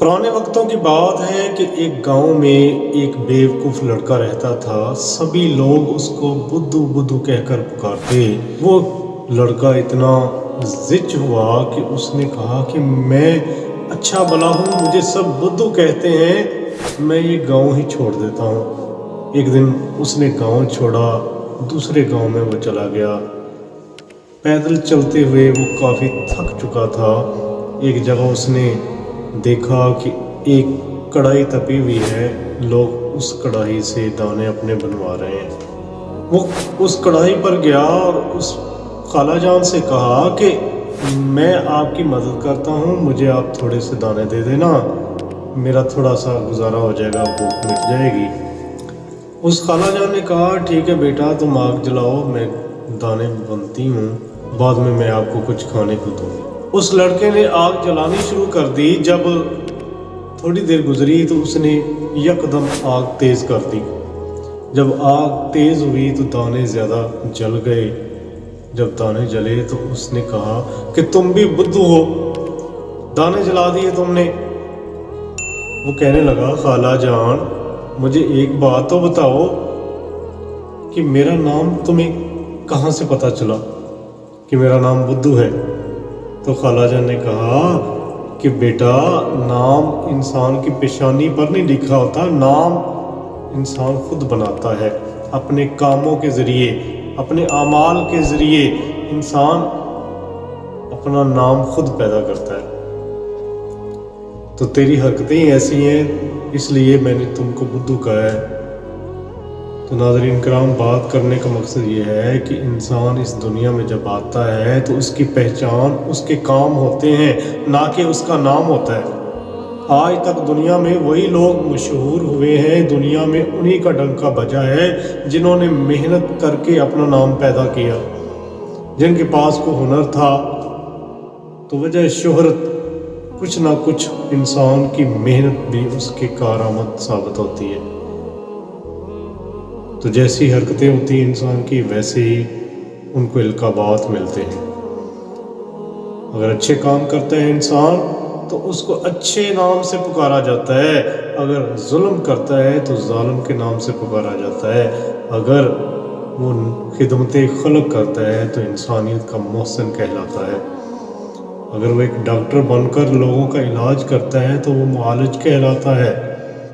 पुराने वक्तों की बात है कि एक गांव में एक बेवकूफ़ लड़का रहता था। सभी लोग उसको बुद्धू बुद्धू कहकर पुकारते। वो लड़का इतना ज़िच हुआ कि उसने कहा कि मैं अच्छा भला हूँ, मुझे सब बुद्धू कहते हैं, मैं ये गांव ही छोड़ देता हूँ। एक दिन उसने गांव छोड़ा, दूसरे गांव में वो चला गया। पैदल चलते हुए वो काफ़ी थक चुका था। एक जगह उसने देखा कि एक कढ़ाई तपी हुई है, लोग उस कढ़ाई से दाने अपने बनवा रहे हैं। वो उस कढ़ाई पर गया और उस खाला जान से कहा कि मैं आपकी मदद करता हूँ, मुझे आप थोड़े से दाने दे देना, मेरा थोड़ा सा गुजारा हो जाएगा, भूख मिट जाएगी। उस खाला जान ने कहा ठीक है बेटा, तुम आग जलाओ, मैं दाने बनती हूँ, बाद में मैं आपको कुछ खाने को दूँगी। उस लड़के ने आग जलानी शुरू कर दी। जब थोड़ी देर गुजरी तो उसने यकदम आग तेज़ कर दी। जब आग तेज़ हुई तो दाने ज़्यादा जल गए। जब दाने जले तो उसने कहा कि तुम भी बुद्धू हो, दाने जला दिए तुमने। वो कहने लगा खाला जान, मुझे एक बात तो बताओ कि मेरा नाम तुम्हें कहाँ से पता चला कि मेरा नाम बुद्धू है? तो खाला जान ने कहा कि बेटा, नाम इंसान की पेशानी पर नहीं लिखा होता, नाम इंसान खुद बनाता है अपने कामों के ज़रिए, अपने आमाल के ज़रिए इंसान अपना नाम खुद पैदा करता है। तो तेरी हरकतें ऐसी हैं, इसलिए मैंने तुमको बुद्धू कहा है। तो नाज़रीन कराम, बात करने का मकसद ये है कि इंसान इस दुनिया में जब आता है तो उसकी पहचान उसके काम होते हैं, ना कि उसका नाम होता है। आज तक दुनिया में वही लोग मशहूर हुए हैं, दुनिया में उन्हीं का डंका बजा है जिन्होंने मेहनत करके अपना नाम पैदा किया, जिनके पास को हुनर था। तो वजह शोहरत कुछ ना कुछ इंसान की मेहनत भी उसके कारआमद साबित होती है। तो जैसी हरकतें होती हैं इंसान की, वैसे ही उनको इल्काबात मिलते हैं। अगर अच्छे काम करता है इंसान तो उसको अच्छे नाम से पुकारा जाता है, अगर जुल्म करता है तो जालिम के नाम से पुकारा जाता है, अगर वो खिदमत खल्क करता है तो इंसानियत का मोहसिन कहलाता है, अगर वो एक डॉक्टर बनकर लोगों का इलाज करता है तो वो मुआलिज कहलाता है।